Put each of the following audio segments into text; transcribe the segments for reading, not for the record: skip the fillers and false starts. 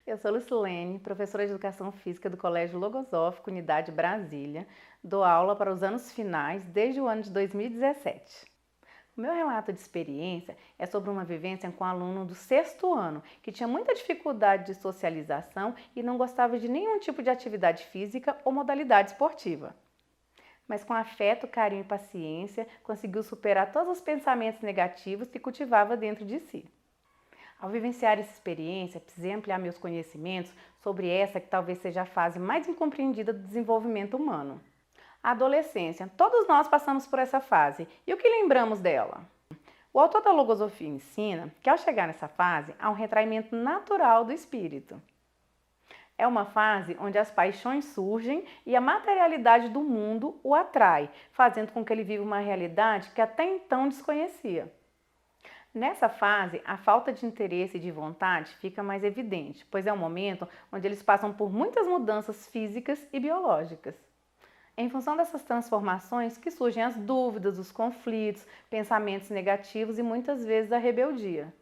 Eu sou Lucilene, professora de Educação Física do Colégio Logosófico, Unidade Brasília. Dou aula para os anos finais desde o ano de 2017. O meu relato de experiência é sobre uma vivência com um aluno do sexto ano, que tinha muita dificuldade de socialização e não gostava de nenhum tipo de atividade física ou modalidade esportiva. Mas com afeto, carinho e paciência, conseguiu superar todos os pensamentos negativos que cultivava dentro de si. Ao vivenciar essa experiência, precisei ampliar meus conhecimentos sobre essa que talvez seja a fase mais incompreendida do desenvolvimento humano. A adolescência. Todos nós passamos por essa fase. E o que lembramos dela? O autor da Logosofia ensina que ao chegar nessa fase, há um retraimento natural do espírito. É uma fase onde as paixões surgem e a materialidade do mundo o atrai, fazendo com que ele viva uma realidade que até então desconhecia. Nessa fase, a falta de interesse e de vontade fica mais evidente, pois é um momento onde eles passam por muitas mudanças físicas e biológicas. Em função dessas transformações que surgem as dúvidas, os conflitos, pensamentos negativos e muitas vezes a rebeldia.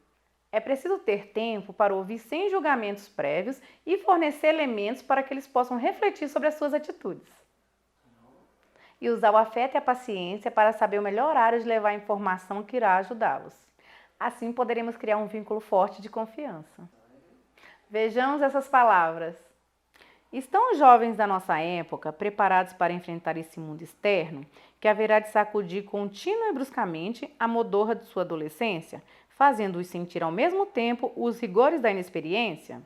É preciso ter tempo para ouvir sem julgamentos prévios e fornecer elementos para que eles possam refletir sobre as suas atitudes. E usar o afeto e a paciência para saber o melhor horário de levar a informação que irá ajudá-los. Assim poderemos criar um vínculo forte de confiança. Vejamos essas palavras. Estão os jovens da nossa época preparados para enfrentar esse mundo externo, que haverá de sacudir contínua e bruscamente a modorra de sua adolescência, fazendo-os sentir ao mesmo tempo os rigores da inexperiência?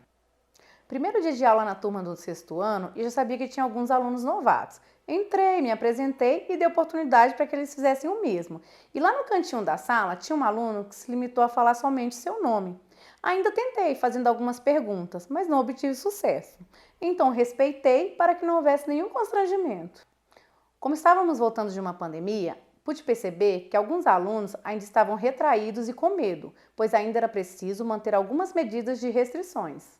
Primeiro dia de aula na turma do sexto ano e já sabia que tinha alguns alunos novatos. Entrei, me apresentei e dei oportunidade para que eles fizessem o mesmo. E lá no cantinho da sala tinha um aluno que se limitou a falar somente seu nome. Ainda tentei, fazendo algumas perguntas, mas não obtive sucesso. Então respeitei para que não houvesse nenhum constrangimento. Como estávamos voltando de uma pandemia, pude perceber que alguns alunos ainda estavam retraídos e com medo, pois ainda era preciso manter algumas medidas de restrições.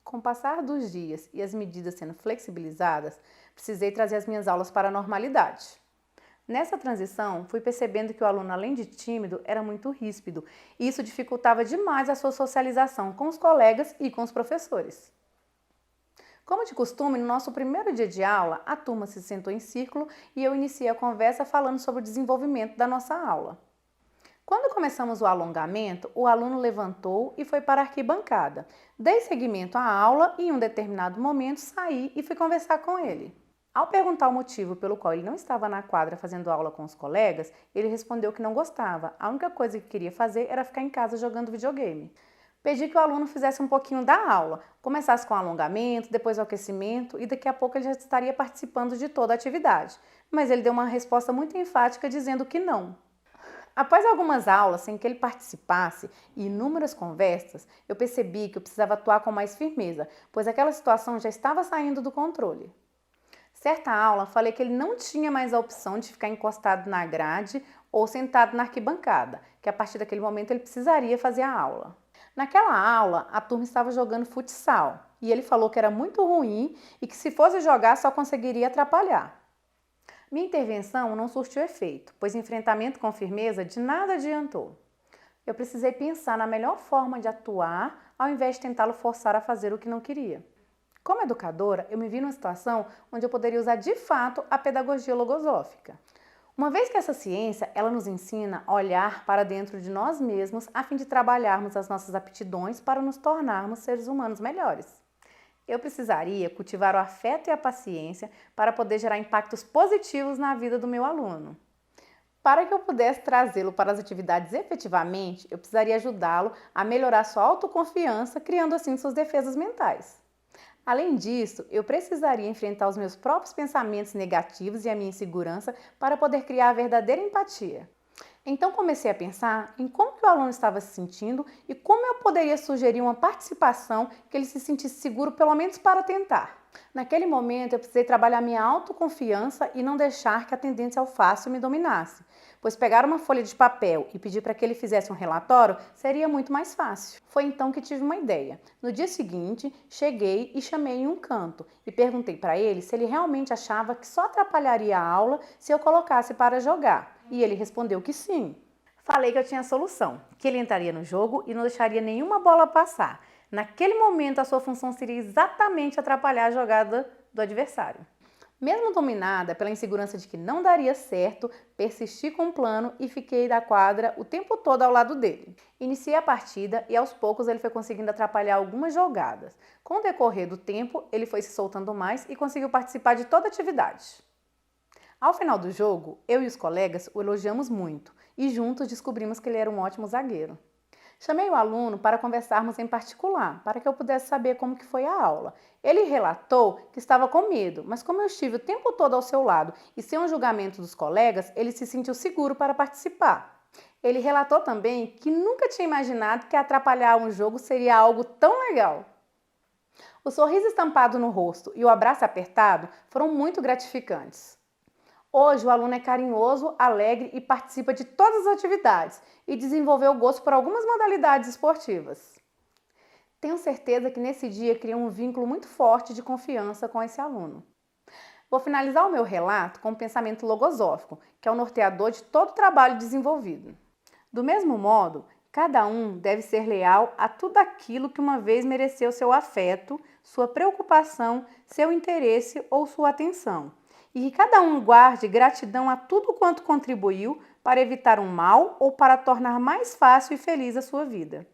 Com o passar dos dias e as medidas sendo flexibilizadas, precisei trazer as minhas aulas para a normalidade. Nessa transição, fui percebendo que o aluno, além de tímido, era muito ríspido, e isso dificultava demais a sua socialização com os colegas e com os professores. Como de costume, no nosso primeiro dia de aula, a turma se sentou em círculo e eu iniciei a conversa falando sobre o desenvolvimento da nossa aula. Quando começamos o alongamento, o aluno levantou e foi para a arquibancada. Dei seguimento à aula e em um determinado momento saí e fui conversar com ele. Ao perguntar o motivo pelo qual ele não estava na quadra fazendo aula com os colegas, ele respondeu que não gostava. A única coisa que queria fazer era ficar em casa jogando videogame. Pedi que o aluno fizesse um pouquinho da aula, começasse com o alongamento, depois o aquecimento e daqui a pouco ele já estaria participando de toda a atividade. Mas ele deu uma resposta muito enfática dizendo que não. Após algumas aulas sem que ele participasse e inúmeras conversas, eu percebi que eu precisava atuar com mais firmeza, pois aquela situação já estava saindo do controle. Certa aula, falei que ele não tinha mais a opção de ficar encostado na grade ou sentado na arquibancada, que a partir daquele momento ele precisaria fazer a aula. Naquela aula, a turma estava jogando futsal e ele falou que era muito ruim e que se fosse jogar só conseguiria atrapalhar. Minha intervenção não surtiu efeito, pois enfrentamento com firmeza de nada adiantou. Eu precisei pensar na melhor forma de atuar ao invés de tentá-lo forçar a fazer o que não queria. Como educadora, eu me vi numa situação onde eu poderia usar de fato a pedagogia logosófica. Uma vez que essa ciência, ela nos ensina a olhar para dentro de nós mesmos a fim de trabalharmos as nossas aptidões para nos tornarmos seres humanos melhores. Eu precisaria cultivar o afeto e a paciência para poder gerar impactos positivos na vida do meu aluno. Para que eu pudesse trazê-lo para as atividades efetivamente, eu precisaria ajudá-lo a melhorar sua autoconfiança, criando assim suas defesas mentais. Além disso, eu precisaria enfrentar os meus próprios pensamentos negativos e a minha insegurança para poder criar a verdadeira empatia. Então comecei a pensar em como que o aluno estava se sentindo e como eu poderia sugerir uma participação que ele se sentisse seguro, pelo menos para tentar. Naquele momento eu precisei trabalhar minha autoconfiança e não deixar que a tendência ao fácil me dominasse, pois pegar uma folha de papel e pedir para que ele fizesse um relatório seria muito mais fácil. Foi então que tive uma ideia. No dia seguinte, cheguei e chamei em um canto e perguntei para ele se ele realmente achava que só atrapalharia a aula se eu colocasse para jogar. E ele respondeu que sim. Falei que eu tinha a solução, que ele entraria no jogo e não deixaria nenhuma bola passar. Naquele momento, a sua função seria exatamente atrapalhar a jogada do adversário. Mesmo dominada pela insegurança de que não daria certo, persisti com o plano e fiquei da quadra o tempo todo ao lado dele. Iniciei a partida e aos poucos ele foi conseguindo atrapalhar algumas jogadas. Com o decorrer do tempo, ele foi se soltando mais e conseguiu participar de toda a atividade. Ao final do jogo, eu e os colegas o elogiamos muito e juntos descobrimos que ele era um ótimo zagueiro. Chamei o aluno para conversarmos em particular, para que eu pudesse saber como que foi a aula. Ele relatou que estava com medo, mas como eu estive o tempo todo ao seu lado e sem um julgamento dos colegas, ele se sentiu seguro para participar. Ele relatou também que nunca tinha imaginado que atrapalhar um jogo seria algo tão legal. O sorriso estampado no rosto e o abraço apertado foram muito gratificantes. Hoje, o aluno é carinhoso, alegre e participa de todas as atividades e desenvolveu gosto por algumas modalidades esportivas. Tenho certeza que nesse dia criei um vínculo muito forte de confiança com esse aluno. Vou finalizar o meu relato com o pensamento logosófico, que é o norteador de todo o trabalho desenvolvido. Do mesmo modo, cada um deve ser leal a tudo aquilo que uma vez mereceu seu afeto, sua preocupação, seu interesse ou sua atenção. E que cada um guarde gratidão a tudo quanto contribuiu para evitar um mal ou para tornar mais fácil e feliz a sua vida.